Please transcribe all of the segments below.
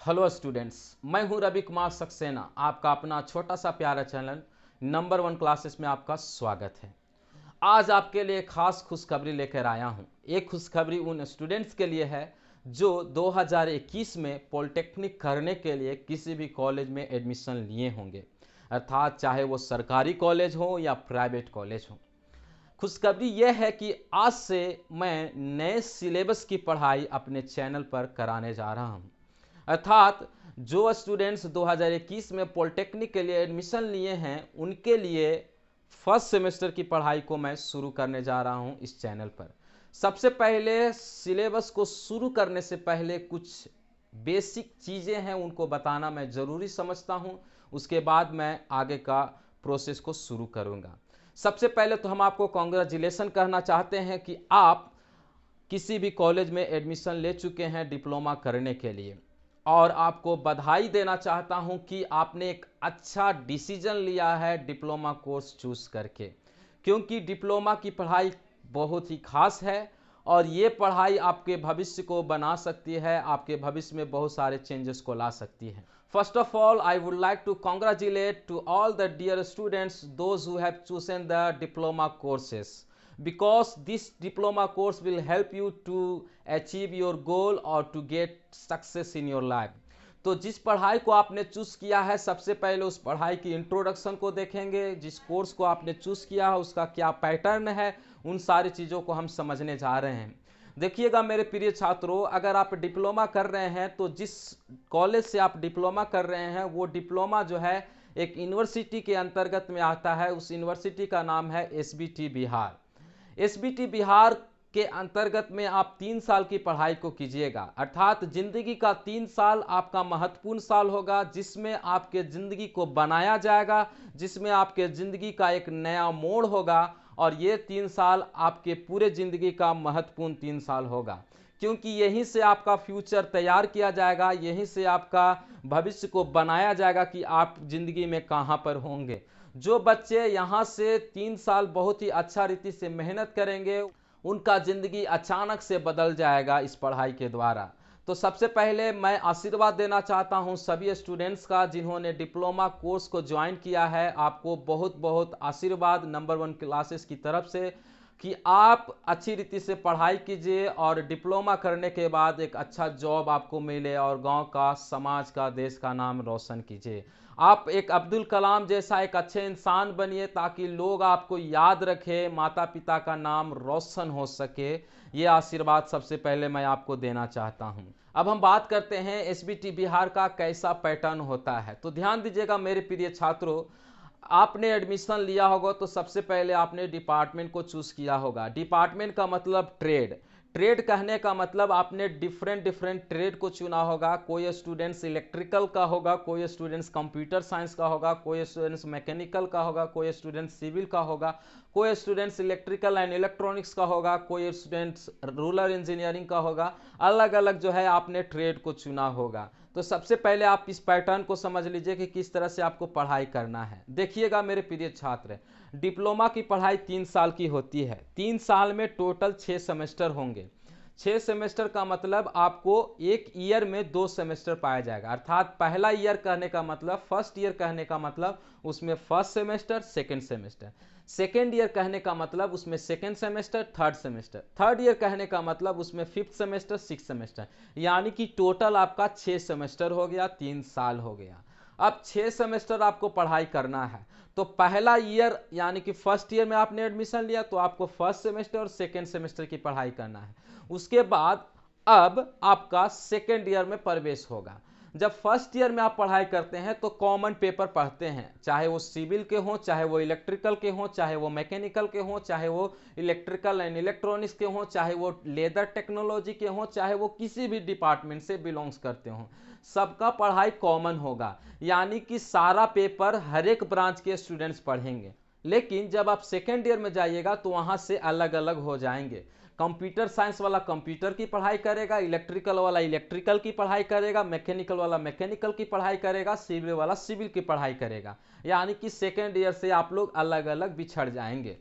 Hello students, मैं हूं रवि कुमार सक्सेना। आपका अपना छोटा सा प्यारा चैनल नंबर वन क्लासेस में आपका स्वागत है। आज आपके लिए खास खुशखबरी लेकर आया हूं। एक खुशखबरी उन स्टूडेंट्स के लिए है जो 2021 में पॉलिटेक्निक करने के लिए किसी भी कॉलेज में एडमिशन लिए होंगे, अर्थात चाहे वो सरकारी कॉलेज हो या प्राइवेट कॉलेज हो। खुशखबरी यह है कि आज से मैं नए सिलेबस की पढ़ाई अपने चैनल पर कराने जा रहा हूं। अर्थात जो स्टूडेंट्स 2021 में पॉलिटेक्निक के लिए एडमिशन लिए हैं उनके लिए फर्स्ट सेमेस्टर की पढ़ाई को मैं शुरू करने जा रहा हूं इस चैनल पर। सबसे पहले सिलेबस को शुरू करने से पहले कुछ बेसिक चीज़ें हैं, उनको बताना मैं ज़रूरी समझता हूं। उसके बाद मैं आगे का प्रोसेस को शुरू करूंगा। सबसे पहले तो हम आपको कॉन्ग्रेचुलेसन कहना चाहते हैं कि आप किसी भी कॉलेज में एडमिशन ले चुके हैं डिप्लोमा करने के लिए, और आपको बधाई देना चाहता हूं कि आपने एक अच्छा डिसीजन लिया है डिप्लोमा कोर्स चूज करके, क्योंकि डिप्लोमा की पढ़ाई बहुत ही खास है और ये पढ़ाई आपके भविष्य को बना सकती है, आपके भविष्य में बहुत सारे चेंजेस को ला सकती है। First of all, I would like to congratulate to all the dear students, those who have chosen the diploma courses, because this diploma course will help you to achieve your goal or to get success in your life. तो जिस पढ़ाई को आपने choose किया है, सबसे पहले उस पढ़ाई की इंट्रोडक्शन को देखेंगे। जिस कोर्स को आपने चूज़ किया है उसका क्या पैटर्न है, उन सारी चीज़ों को हम समझने जा रहे हैं। देखिएगा मेरे प्रिय छात्रों, अगर आप डिप्लोमा कर रहे हैं तो जिस कॉलेज से आप डिप्लोमा कर रहे हैं वो डिप्लोमा जो है एक यूनिवर्सिटी के अंतर्गत में आता है। उस यूनिवर्सिटी का नाम है एसबीटी बिहार। एसबीटी बिहार के अंतर्गत में आप 3 साल की पढ़ाई को कीजिएगा, अर्थात जिंदगी का 3 साल आपका महत्वपूर्ण साल होगा, जिसमें आपके ज़िंदगी को बनाया जाएगा, जिसमें आपके ज़िंदगी का एक नया मोड़ होगा। और ये 3 साल आपके पूरे ज़िंदगी का महत्वपूर्ण 3 साल होगा, क्योंकि यहीं से आपका फ्यूचर तैयार किया जाएगा, यहीं से आपका भविष्य को बनाया जाएगा कि आप ज़िंदगी में कहाँ पर होंगे। जो बच्चे यहाँ से 3 साल बहुत ही अच्छा रीति से मेहनत करेंगे उनका ज़िंदगी अचानक से बदल जाएगा इस पढ़ाई के द्वारा। तो सबसे पहले मैं आशीर्वाद देना चाहता हूं सभी स्टूडेंट्स का जिन्होंने डिप्लोमा कोर्स को ज्वाइन किया है। आपको बहुत बहुत आशीर्वाद नंबर वन क्लासेस की तरफ से कि आप अच्छी रीति से पढ़ाई कीजिए और डिप्लोमा करने के बाद एक अच्छा जॉब आपको मिले और गांव का, समाज का, देश का नाम रोशन कीजिए। आप एक अब्दुल कलाम जैसा एक अच्छे इंसान बनिए ताकि लोग आपको याद रखें, माता पिता का नाम रोशन हो सके। ये आशीर्वाद सबसे पहले मैं आपको देना चाहता हूं। अब हम बात करते हैं एसबीटी बिहार का कैसा पैटर्न होता है। तो ध्यान दीजिएगा मेरे प्रिय छात्रों, आपने एडमिशन लिया होगा तो सबसे पहले आपने डिपार्टमेंट को चूज़ किया होगा। डिपार्टमेंट का मतलब ट्रेड। ट्रेड कहने का मतलब आपने डिफरेंट डिफरेंट ट्रेड को चुना होगा। कोई स्टूडेंट्स इलेक्ट्रिकल का होगा, कोई स्टूडेंट्स कंप्यूटर साइंस का होगा, कोई स्टूडेंट्स मैकेनिकल का होगा, कोई स्टूडेंट्स सिविल का होगा, कोई स्टूडेंट्स इलेक्ट्रिकल एंड इलेक्ट्रॉनिक्स का होगा, कोई स्टूडेंट्स रूरल इंजीनियरिंग का होगा। अलग अलग जो है आपने ट्रेड को चुना होगा। तो सबसे पहले आप इस पैटर्न को समझ लीजिए कि किस तरह से आपको पढ़ाई करना है। देखिएगा मेरे प्रिय छात्र, डिप्लोमा की पढ़ाई 3 साल की होती है। 3 साल में टोटल 6 सेमेस्टर होंगे। 6 सेमेस्टर का मतलब आपको एक ईयर में 2 सेमेस्टर पाया जाएगा, अर्थात पहला ईयर कहने का मतलब, फर्स्ट ईयर कहने का मतलब उसमें first semester, second semester. Second year कहने का मतलब उसमें second semester, third semester. Third year कहने का मतलब उसमें फिफ्थ सेमेस्टर, सिक्स सेमेस्टर। यानी कि टोटल आपका 6 सेमेस्टर हो गया, 3 साल हो गया। अब 6 सेमेस्टर आपको पढ़ाई करना है। तो पहला ईयर यानी कि फर्स्ट ईयर में आपने एडमिशन लिया तो आपको फर्स्ट सेमेस्टर और सेकेंड सेमेस्टर की पढ़ाई करना है। उसके बाद अब आपका सेकेंड ईयर में प्रवेश होगा। जब फर्स्ट ईयर में आप पढ़ाई करते हैं तो कॉमन पेपर पढ़ते हैं, चाहे वो सिविल के हों, चाहे वो इलेक्ट्रिकल के हों, चाहे वो मैकेनिकल के हों, चाहे वो इलेक्ट्रिकल एंड इलेक्ट्रॉनिक्स के हों, चाहे वो लेदर टेक्नोलॉजी के हों, चाहे वो किसी भी डिपार्टमेंट से बिलोंग्स करते हों, सबका पढ़ाई कॉमन होगा। यानी कि सारा पेपर हर एक ब्रांच के स्टूडेंट्स पढ़ेंगे। लेकिन जब आप सेकेंड ईयर में जाइएगा तो वहाँ से अलग अलग हो जाएंगे। कंप्यूटर साइंस वाला कंप्यूटर की पढ़ाई करेगा, इलेक्ट्रिकल वाला इलेक्ट्रिकल की पढ़ाई करेगा, मैकेनिकल वाला मैकेनिकल की पढ़ाई करेगा, सिविल वाला सिविल की पढ़ाई करेगा। यानी कि सेकेंड ईयर से आप लोग अलग अलग बिछड़ जाएंगे।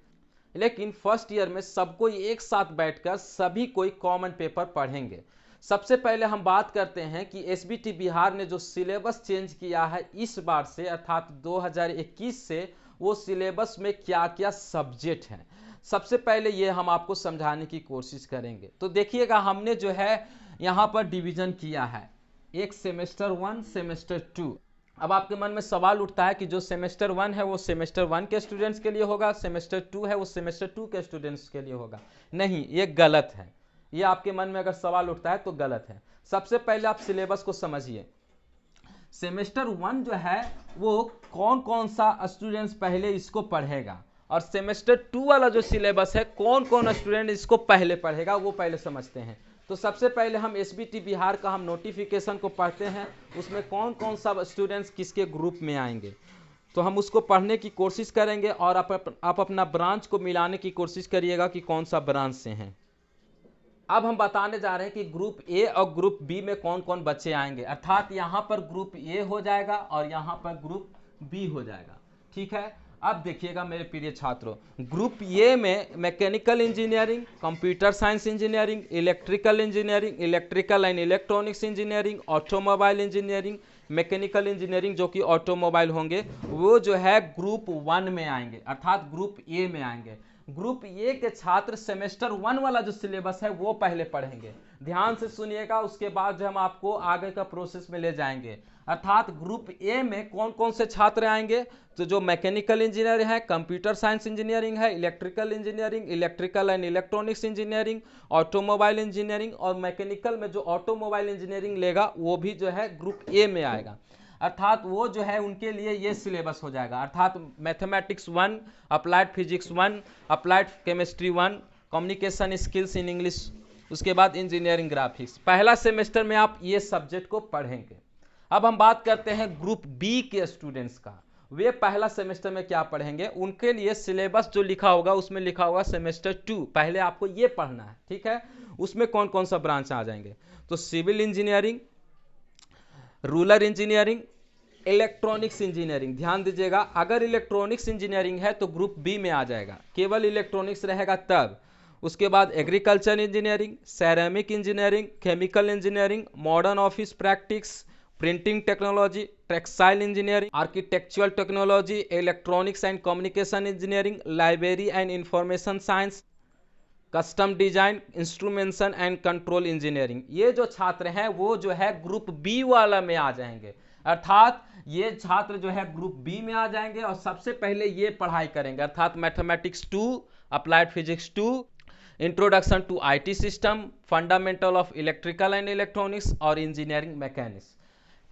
लेकिन फर्स्ट ईयर में सबको एक साथ बैठकर सभी कोई कॉमन पेपर पढ़ेंगे। सबसे पहले हम बात करते हैं कि एसबीटी बिहार ने जो सिलेबस चेंज किया है इस बार से, अर्थात 2021 से, वो सिलेबस में क्या क्या सब्जेक्ट हैं, सबसे पहले ये हम आपको समझाने की कोशिश करेंगे। तो देखिएगा, हमने जो है यहाँ पर डिवीजन किया है, एक सेमेस्टर 1, सेमेस्टर 2। अब आपके मन में सवाल उठता है कि जो सेमेस्टर 1 है वो सेमेस्टर 1 के स्टूडेंट्स के लिए होगा, सेमेस्टर 2 है वो सेमेस्टर 2 के स्टूडेंट्स के लिए होगा। नहीं, ये गलत है। ये आपके मन में अगर सवाल उठता है तो गलत है। सबसे पहले आप सिलेबस को समझिए। सेमेस्टर 1 जो है वो कौन कौन सा स्टूडेंट्स पहले इसको पढ़ेगा, और सेमेस्टर 2 वाला जो सिलेबस है कौन कौन स्टूडेंट इसको पहले पढ़ेगा, वो पहले समझते हैं। तो सबसे पहले हम एसबीटी बिहार का हम नोटिफिकेशन को पढ़ते हैं, उसमें कौन कौन सा स्टूडेंट्स किसके ग्रुप में आएंगे, तो हम उसको पढ़ने की कोशिश करेंगे और आप अपना ब्रांच को मिलाने की कोशिश करिएगा कि कौन सा ब्रांच से हैं। अब हम बताने जा रहे हैं कि ग्रुप ए और ग्रुप बी में कौन कौन बच्चे आएंगे, अर्थात यहाँ पर ग्रुप ए हो जाएगा और यहाँ पर ग्रुप बी हो जाएगा। ठीक है, अब देखिएगा मेरे प्रिय छात्रों, ग्रुप ए में mechanical engineering, computer science engineering, electrical engineering, electrical and electronics engineering, automobile engineering, mechanical engineering जो कि ऑटोमोबाइल होंगे, वो जो है ग्रुप 1 में आएंगे, अर्थात ग्रुप ए में आएंगे। ग्रुप ए के छात्र सेमेस्टर 1 वाला जो सिलेबस है वो पहले पढ़ेंगे। ध्यान से सुनिएगा, उसके बाद जो हम आपको आगे का प्रोसेस में ले जाएंगे। अर्थात ग्रुप ए में कौन कौन से छात्र आएंगे, तो जो मैकेनिकल इंजीनियर है, कंप्यूटर साइंस इंजीनियरिंग है, electrical engineering, electrical and electronics engineering, automobile engineering, और मैकेनिकल में जो ऑटोमोबाइल इंजीनियरिंग लेगा वो भी जो है ग्रुप ए में आएगा। अर्थात वो जो है उनके लिए ये सिलेबस हो जाएगा, अर्थात mathematics 1, applied physics 1, applied chemistry 1, communication skills in English, उसके बाद इंजीनियरिंग ग्राफिक्स। पहला सेमेस्टर में आप ये सब्जेक्ट को पढ़ेंगे। अब हम बात करते हैं ग्रुप बी के स्टूडेंट्स का, वे पहला सेमेस्टर में क्या पढ़ेंगे। उनके लिए सिलेबस जो लिखा होगा उसमें लिखा होगा सेमेस्टर 2, पहले आपको ये पढ़ना है। ठीक है, उसमें कौन कौन सा ब्रांच आ जाएंगे, तो civil engineering, rural engineering, electronics engineering. ध्यान दीजिएगा, अगर इलेक्ट्रॉनिक्स इंजीनियरिंग है तो ग्रुप बी में आ जाएगा, केवल इलेक्ट्रॉनिक्स रहेगा तब। उसके बाद agriculture engineering, ceramic engineering, chemical engineering, modern office practice, printing technology, textile engineering, architectural technology, electronics and communication engineering, library and information science, custom design, instrumentation and control engineering. ये जो छात्र हैं वो जो है ग्रुप बी वाला में आ जाएंगे, अर्थात ये छात्र जो है ग्रुप बी में आ जाएंगे और सबसे पहले ये पढ़ाई करेंगे, अर्थात mathematics 2, applied physics 2, introduction to IT system, fundamental of electrical and electronics और इंजीनियरिंग मैकेनिक्स।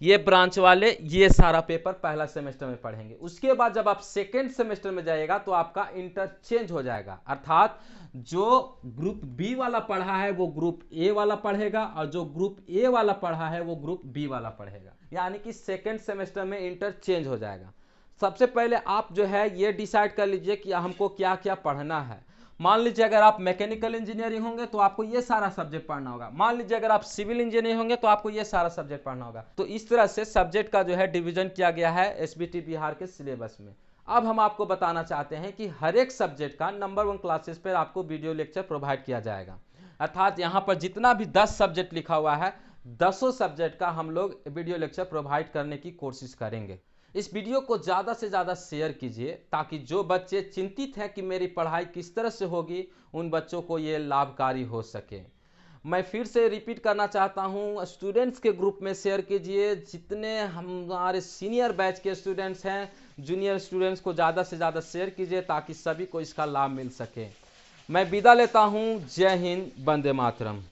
ये ब्रांच वाले ये सारा पेपर पहला सेमेस्टर में पढ़ेंगे। उसके बाद जब आप सेकेंड सेमेस्टर में जाएगा तो आपका इंटरचेंज हो जाएगा, अर्थात जो ग्रुप बी वाला पढ़ा है वो ग्रुप ए वाला पढ़ेगा और जो ग्रुप ए वाला पढ़ा है वो ग्रुप बी वाला पढ़ेगा, यानी कि सेकेंड सेमेस्टर में इंटरचेंज हो जाएगा। सबसे पहले आप जो है ये डिसाइड कर लीजिए कि हमको क्या क्या पढ़ना है। मान लीजिए अगर आप मैकेनिकल इंजीनियरिंग होंगे तो आपको ये सारा सब्जेक्ट पढ़ना होगा, मान लीजिए अगर आप सिविल इंजीनियर होंगे तो आपको ये सारा सब्जेक्ट पढ़ना होगा। तो इस तरह से सब्जेक्ट का जो है डिवीजन किया गया है एसबीटी बिहार के सिलेबस में। अब हम आपको बताना चाहते हैं कि हर एक सब्जेक्ट का नंबर 1 क्लासेस पर आपको वीडियो लेक्चर प्रोवाइड किया जाएगा, अर्थात यहाँ पर जितना भी 10 सब्जेक्ट लिखा हुआ है 10 सब्जेक्ट का हम लोग वीडियो लेक्चर प्रोवाइड करने की कोशिश करेंगे। इस वीडियो को ज़्यादा से ज़्यादा शेयर कीजिए ताकि जो बच्चे चिंतित हैं कि मेरी पढ़ाई किस तरह से होगी उन बच्चों को ये लाभकारी हो सके। मैं फिर से रिपीट करना चाहता हूँ, स्टूडेंट्स के ग्रुप में शेयर कीजिए, जितने हमारे सीनियर बैच के स्टूडेंट्स हैं जूनियर स्टूडेंट्स को ज़्यादा से ज़्यादा शेयर कीजिए ताकि सभी को इसका लाभ मिल सके। मैं विदा लेता हूँ, जय हिंद, वंदे मातरम।